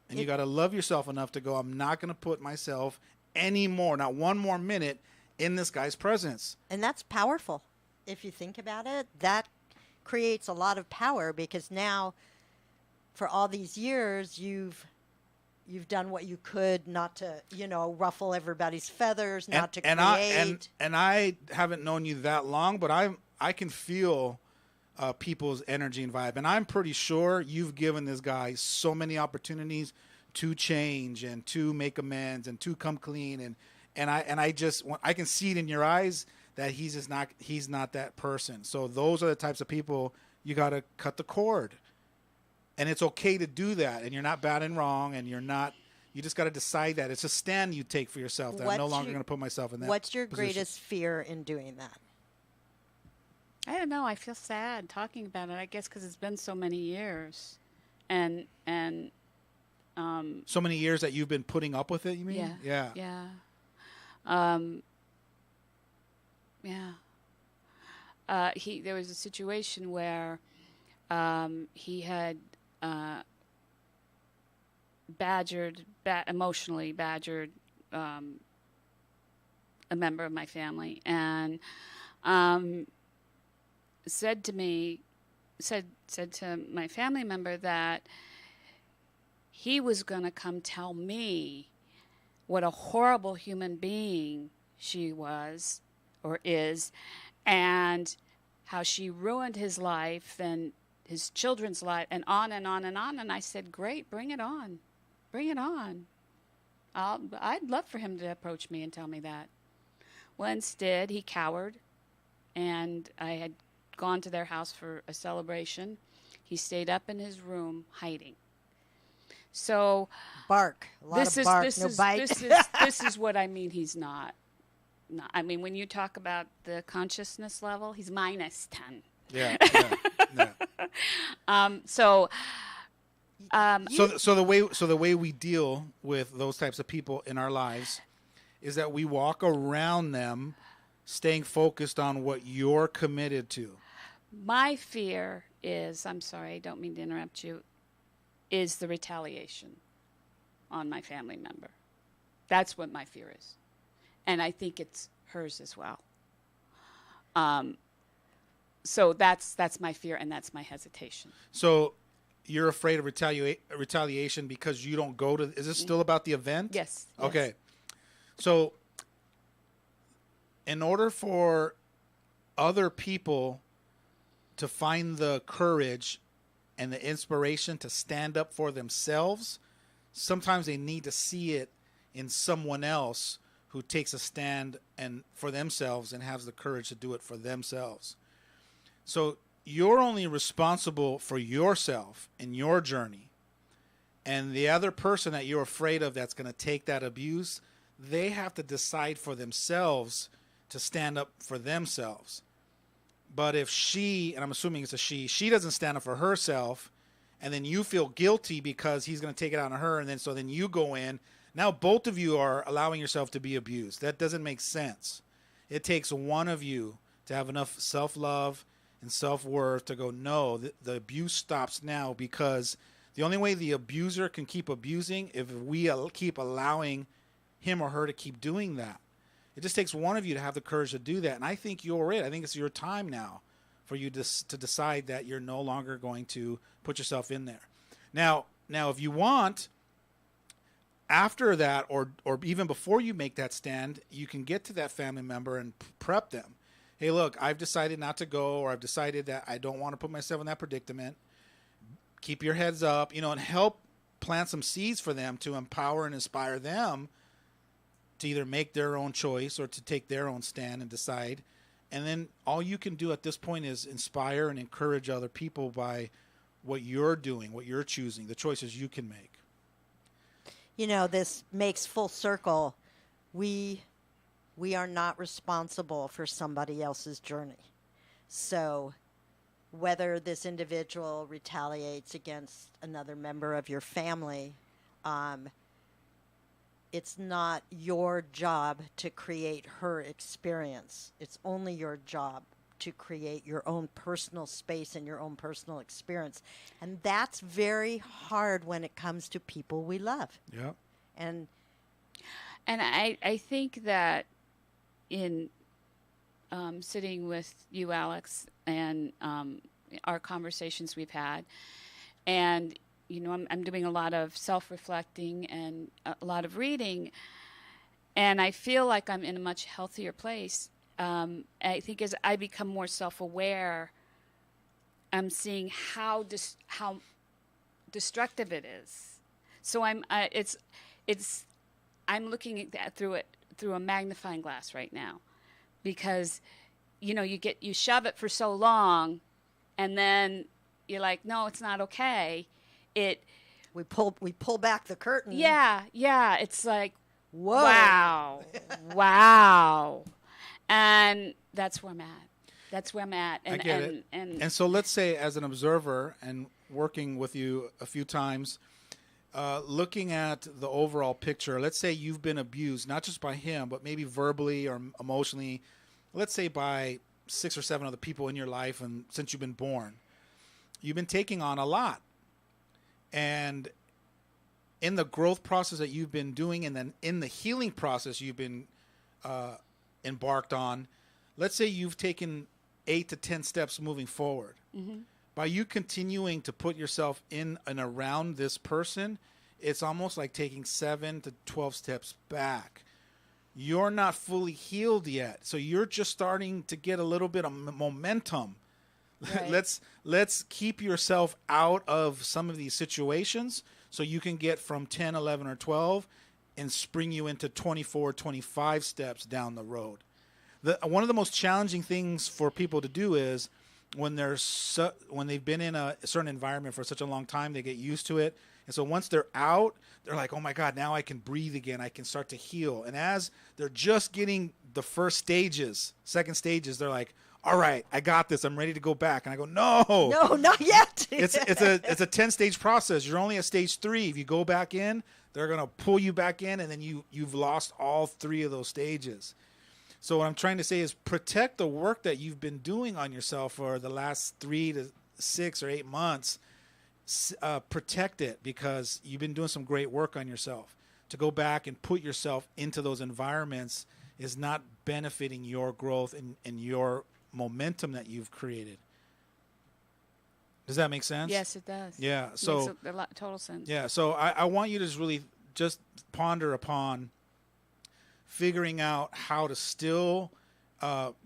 Speaker 1: And you got to love yourself enough to go, I'm not going to put myself anymore, not one more minute, in this guy's presence.
Speaker 3: And that's powerful. If you think about it, that creates a lot of power, because now for all these years you've done what you could not to, ruffle everybody's feathers, not to create.
Speaker 1: And I haven't known you that long, but I can feel people's energy and vibe. And I'm pretty sure you've given this guy so many opportunities to change and to make amends and to come clean. And I can see it in your eyes that he's not that person. So those are the types of people you got to cut the cord. And it's okay to do that. And you're not bad and wrong. And you just got to decide that. It's a stand you take for yourself, that I'm no longer going to put myself in that
Speaker 3: What's your
Speaker 1: position.
Speaker 3: greatest fear in doing that?
Speaker 2: I don't know. I feel sad talking about it, I guess, because it's been so many years. And
Speaker 1: so many years that you've been putting up with it, you mean?
Speaker 2: Yeah. There was a situation where he had emotionally badgered a member of my family, and said to my family member that he was going to come tell me what a horrible human being she was or is, and how she ruined his life and his children's life, and on and on and on. And I said, great, bring it on. Bring it on. I'd love for him to approach me and tell me that. Well, instead, he cowered, and I had gone to their house for a celebration. He stayed up in his room hiding. So
Speaker 3: bark, a lot of bark, no bite.
Speaker 2: This is what I mean. He's not. I mean, when you talk about the consciousness level, he's minus 10.
Speaker 1: Yeah.
Speaker 2: So
Speaker 1: the way we deal with those types of people in our lives is that we walk around them, staying focused on what you're committed to.
Speaker 2: My fear is, I'm sorry, I don't mean to interrupt you, is the retaliation on my family member. That's what my fear is. And I think it's hers as well. So that's my fear, and that's my hesitation.
Speaker 1: So you're afraid of retaliation because you don't go to... Is this still about the event?
Speaker 2: Yes.
Speaker 1: Okay. So in order for other people to find the courage and the inspiration to stand up for themselves, sometimes they need to see it in someone else who takes a stand and for themselves and has the courage to do it for themselves. So you're only responsible for yourself and your journey. And the other person that you're afraid of that's going to take that abuse, they have to decide for themselves to stand up for themselves. But if she, and I'm assuming it's a she doesn't stand up for herself, and then you feel guilty because he's going to take it out on her, and then you go in. Now both of you are allowing yourself to be abused. That doesn't make sense. It takes one of you to have enough self-love and self-worth to go, no, the abuse stops now, because the only way the abuser can keep abusing if we keep allowing him or her to keep doing that. It just takes one of you to have the courage to do that. And I think you're it. I think it's your time now for you to decide that you're no longer going to put yourself in there. Now, if you want, after that, or even before you make that stand, you can get to that family member and prep them. Hey, look, I've decided not to go, or I've decided that I don't want to put myself in that predicament. Keep your heads up, and help plant some seeds for them to empower and inspire them to either make their own choice or to take their own stand and decide. And then all you can do at this point is inspire and encourage other people by what you're doing, what you're choosing, the choices you can make.
Speaker 3: This makes full circle. We are not responsible for somebody else's journey. So whether this individual retaliates against another member of your family, it's not your job to create her experience. It's only your job to create your own personal space and your own personal experience. And that's very hard when it comes to people we love.
Speaker 1: Yeah.
Speaker 3: And
Speaker 2: I think that in sitting with you, Alex, and our conversations we've had, and I'm doing a lot of self-reflecting and a lot of reading, and I feel like I'm in a much healthier place. I think as I become more self-aware, I'm seeing how destructive it is. So I'm looking at that through a magnifying glass right now, because you shove it for so long, and then you're like, no, it's not okay.
Speaker 3: We pull back the curtain.
Speaker 2: Yeah. It's like,
Speaker 3: whoa,
Speaker 2: wow, and that's where I'm at. And,
Speaker 1: I get it. And so let's say, as an observer and working with you a few times, looking at the overall picture, let's say you've been abused, not just by him, but maybe verbally or emotionally, let's say by 6 or 7 other people in your life, and since you've been born, you've been taking on a lot. And in the growth process that you've been doing, and then in the healing process you've been embarked on, let's say you've taken 8 to 10 steps moving forward. Mm-hmm. By you continuing to put yourself in and around this person, it's almost like taking 7 to 12 steps back. You're not fully healed yet, so you're just starting to get a little bit of momentum. Right. Let's keep yourself out of some of these situations so you can get from 10, 11, or 12 and spring you into 24, 25 steps down the road. One of the most challenging things for people to do is when they've been in a certain environment for such a long time, they get used to it. And so once they're out, they're like, oh my God, now I can breathe again. I can start to heal. And as they're just getting the first stages, second stages, they're like, all right, I got this. I'm ready to go back. And I go, no,
Speaker 3: not yet.
Speaker 1: it's a 10-stage process. You're only at stage 3. If you go back in, they're going to pull you back in, and then you've lost all 3 of those stages. So what I'm trying to say is protect the work that you've been doing on yourself for the last 3 to 6 or 8 months. Protect it, because you've been doing some great work on yourself. To go back and put yourself into those environments is not benefiting your growth and your momentum that you've created. Does that make sense?
Speaker 2: Yes, it does.
Speaker 1: Yeah. So
Speaker 2: makes a lot, total sense.
Speaker 1: Yeah. So I want you to really just ponder upon figuring out how to still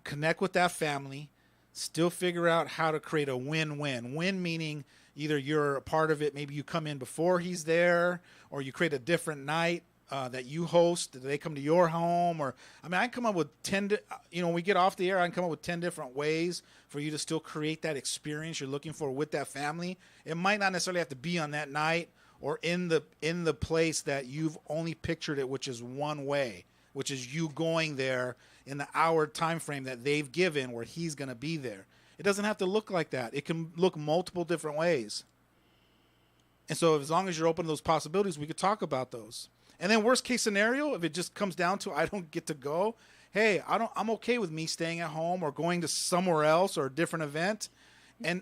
Speaker 1: connect with that family, still figure out how to create a win-win. Win meaning either you're a part of it, maybe you come in before he's there, or you create a different night that you host, that they come to your home, or I come up with 10. When we get off the air, I can come up with 10 different ways for you to still create that experience you're looking for with that family. It might not necessarily have to be on that night or in the place that you've only pictured it, which is one way, which is you going there in the hour time frame that they've given where he's going to be there. It doesn't have to look like that. It can look multiple different ways. And so as long as you're open to those possibilities, we could talk about those. And then worst case scenario, if it just comes down to I don't get to go, hey, I'm okay with me staying at home or going to somewhere else or a different event and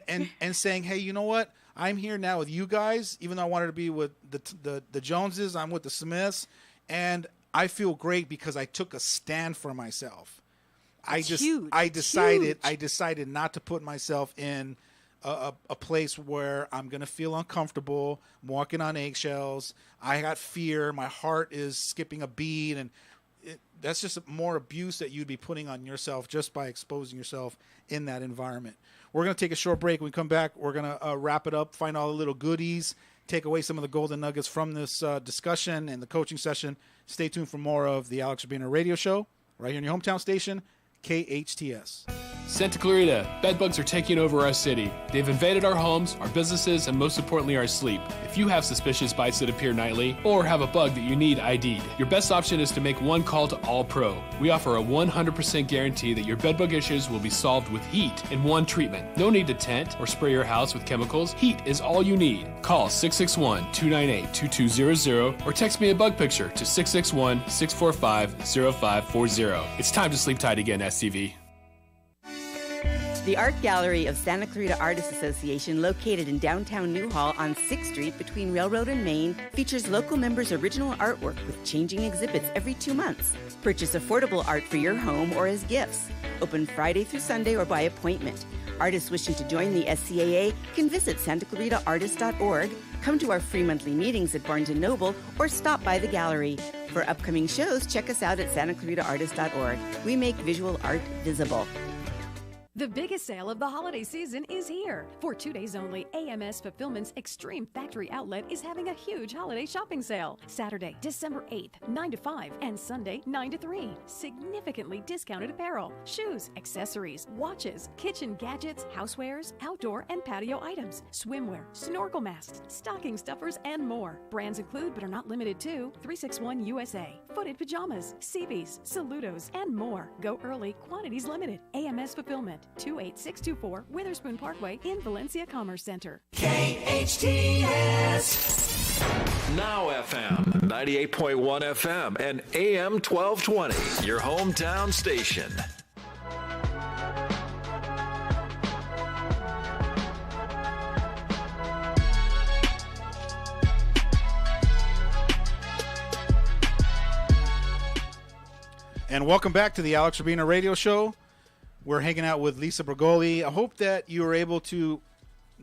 Speaker 1: saying, hey, you know what? I'm here now with you guys, even though I wanted to be with the Joneses, I'm with the Smiths, and I feel great because I took a stand for myself. I decided not to put myself in a place where I'm going to feel uncomfortable, I'm walking on eggshells. I got fear. My heart is skipping a beat. And that's just more abuse that you'd be putting on yourself just by exposing yourself in that environment. We're going to take a short break. When we come back, we're going to wrap it up, find all the little goodies, take away some of the golden nuggets from this discussion and the coaching session. Stay tuned for more of the Alex Urbina Radio Show right here on your hometown station, KHTS.
Speaker 10: Santa Clarita, bedbugs are taking over our city. They've invaded our homes, our businesses, and most importantly, our sleep. If you have suspicious bites that appear nightly or have a bug that you need ID'd, your best option is to make one call to All Pro. We offer a 100% guarantee that your bedbug issues will be solved with heat in one treatment. No need to tent or spray your house with chemicals. Heat is all you need. Call 661-298-2200 or text me a bug picture to 661-645-0540. It's time to sleep tight again, STV.
Speaker 11: The Art Gallery of Santa Clarita Artists Association, located in downtown Newhall on 6th Street between Railroad and Main, features local members' original artwork with changing exhibits every 2 months. Purchase affordable art for your home or as gifts. Open Friday through Sunday or by appointment. Artists wishing to join the SCAA can visit santaclaritaartist.org, come to our free monthly meetings at Barnes & Noble, or stop by the gallery. For upcoming shows, check us out at santaclaritaartist.org. We make visual art visible.
Speaker 12: The biggest sale of the holiday season is here. For 2 days only, AMS Fulfillment's Extreme Factory Outlet is having a huge holiday shopping sale. Saturday, December 8th, 9 to 5, and Sunday, 9 to 3. Significantly discounted apparel, shoes, accessories, watches, kitchen gadgets, housewares, outdoor and patio items, swimwear, snorkel masks, stocking stuffers, and more. Brands include but are not limited to 361 USA, footed pajamas, CBs, Saludos, and more. Go early, quantities limited. AMS Fulfillment. 28624 Witherspoon Parkway in Valencia Commerce Center.
Speaker 4: KHTS. Now FM, 98.1 FM and AM 1220, your hometown station.
Speaker 1: And welcome back to the Alex Urbina Radio Show. We're hanging out with Lisa Bergoli. I hope that you were able to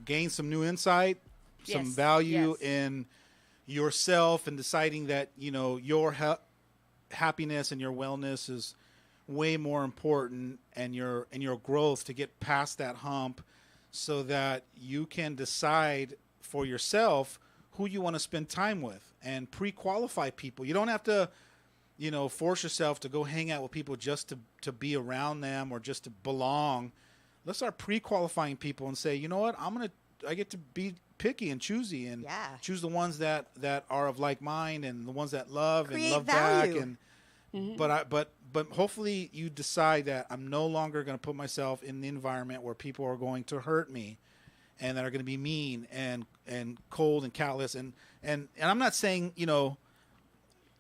Speaker 1: gain some new insight, some value in yourself, and deciding that, you know, your happiness and your wellness is way more important, and your growth to get past that hump, so that you can decide for yourself who you want to spend time with and pre-qualify people. You don't have to, you know, force yourself to go hang out with people just to be around them or just to belong. Let's start pre-qualifying people and say, you know what, I get to be picky and choosy and choose the ones that are of like mind and the ones that love and love value. Back. And but hopefully you decide that I'm no longer going to put myself in the environment where people are going to hurt me and that are going to be mean and cold and callous. And I'm not saying, you know,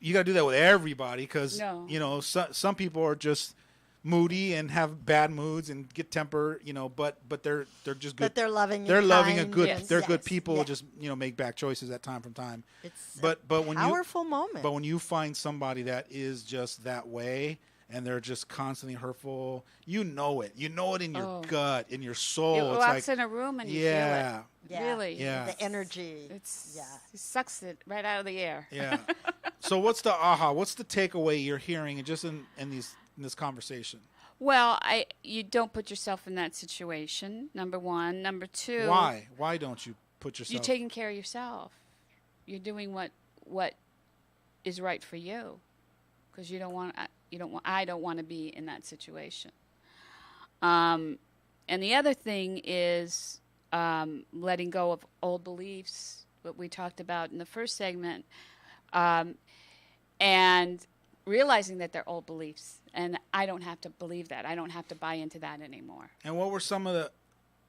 Speaker 1: you got to do that with everybody, because, you know, some people are just moody and have bad moods and get temper, you know, but they're just good.
Speaker 3: But they're loving.
Speaker 1: They're loving
Speaker 3: kind.
Speaker 1: a good.
Speaker 3: Yes.
Speaker 1: They're good people. Just, you know, make bad choices at time from time.
Speaker 3: It's
Speaker 1: but when
Speaker 3: powerful moment.
Speaker 1: But when you find somebody that is just that way and they're just constantly hurtful, you know it. You know it in your gut, in your soul.
Speaker 2: It
Speaker 1: it's
Speaker 2: walks
Speaker 1: like,
Speaker 2: in a room and you feel it. Really.
Speaker 1: Yeah.
Speaker 3: The energy.
Speaker 2: It sucks it right out of the air.
Speaker 1: Yeah. So what's the What's the takeaway you're hearing, and just in this conversation?
Speaker 2: Well, you don't put yourself in that situation. Number one. Number two.
Speaker 1: Why? Why don't you put yourself?
Speaker 2: You're taking care of yourself. You're doing what is right for you, because I don't want to be in that situation. And the other thing is letting go of old beliefs, what we talked about in the first segment, and realizing that they're old beliefs, and I don't have to believe that. I don't have to buy into that anymore.
Speaker 1: And what were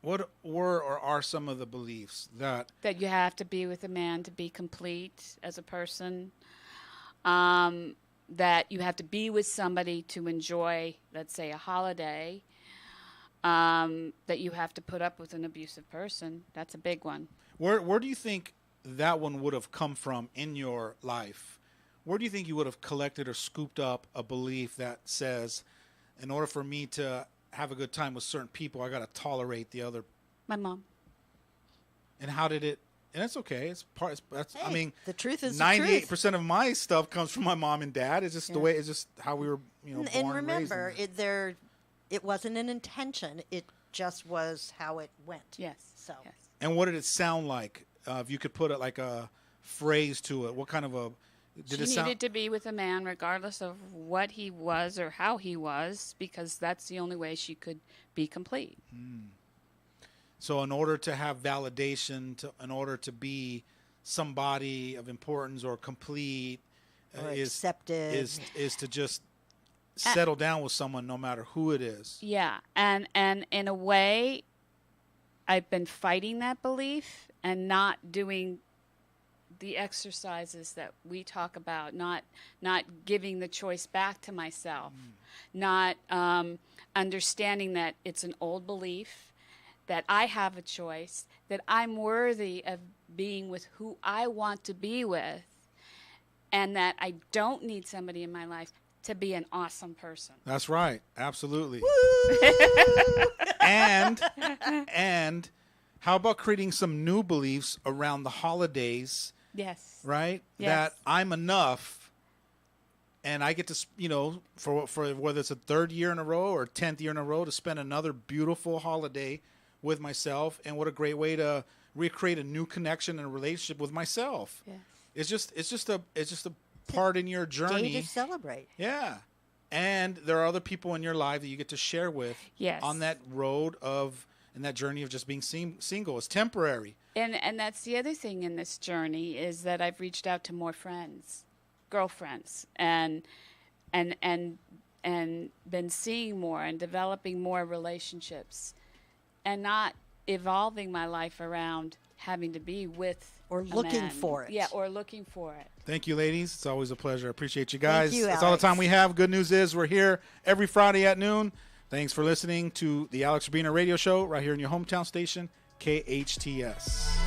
Speaker 1: or are some of the beliefs that
Speaker 2: you have to be with a man to be complete as a person, that you have to be with somebody to enjoy, let's say, a holiday, that you have to put up with an abusive person. That's a big one.
Speaker 1: Where do you think that one would have come from in your life? Where do you think you would have collected or scooped up a belief that says, in order for me to have a good time with certain people, I got to tolerate the other?
Speaker 2: My mom.
Speaker 1: And how did it? And it's okay. It's part. I mean,
Speaker 3: the truth is
Speaker 1: 98% of my stuff comes from my mom and dad. It's just the way. It's just how we were, you know, born
Speaker 3: and remember, it wasn't an intention. It just was how it went.
Speaker 2: Yes.
Speaker 3: So.
Speaker 1: And what did it sound like? If you could put it like a phrase to it, what kind of a Did
Speaker 2: she
Speaker 1: it sound?
Speaker 2: needed to be with a man regardless of what he was or how he was, because that's the only way she could be complete.
Speaker 1: So in order to have validation, in order to be somebody of importance or complete,
Speaker 3: Or
Speaker 1: is
Speaker 3: accepted.
Speaker 1: is to just settle down with someone no matter who it is.
Speaker 2: Yeah, and in a way, I've been fighting that belief and not doing the exercises that we talk about, not giving the choice back to myself, not understanding that it's an old belief, that I have a choice, that I'm worthy of being with who I want to be with, and that I don't need somebody in my life to be an awesome person.
Speaker 1: That's right. Absolutely. and how about creating some new beliefs around the holidays,
Speaker 2: Yes.
Speaker 1: right?
Speaker 2: Yes.
Speaker 1: That I'm enough and I get to, for whether it's a third year in a row or 10th year in a row, to spend another beautiful holiday with myself. And what a great way to recreate a new connection and a relationship with myself.
Speaker 2: Yes.
Speaker 1: It's just a part in your journey.
Speaker 3: Day to celebrate.
Speaker 1: Yeah. And there are other people in your life that you get to share with on that road and that journey of just being single. It's temporary.
Speaker 2: And that's the other thing in this journey, is that I've reached out to more friends, girlfriends, and been seeing more and developing more relationships, and not evolving my life around having to be with
Speaker 3: or looking for it.
Speaker 2: Yeah, or looking for it.
Speaker 1: Thank you, ladies. It's always a pleasure. I appreciate you guys.
Speaker 3: Thank you,
Speaker 1: That's all the
Speaker 3: Alex.
Speaker 1: time we have. Good news is we're here every Friday at noon. Thanks for listening to the Alex Urbina Radio Show right here in your hometown station, KHTS.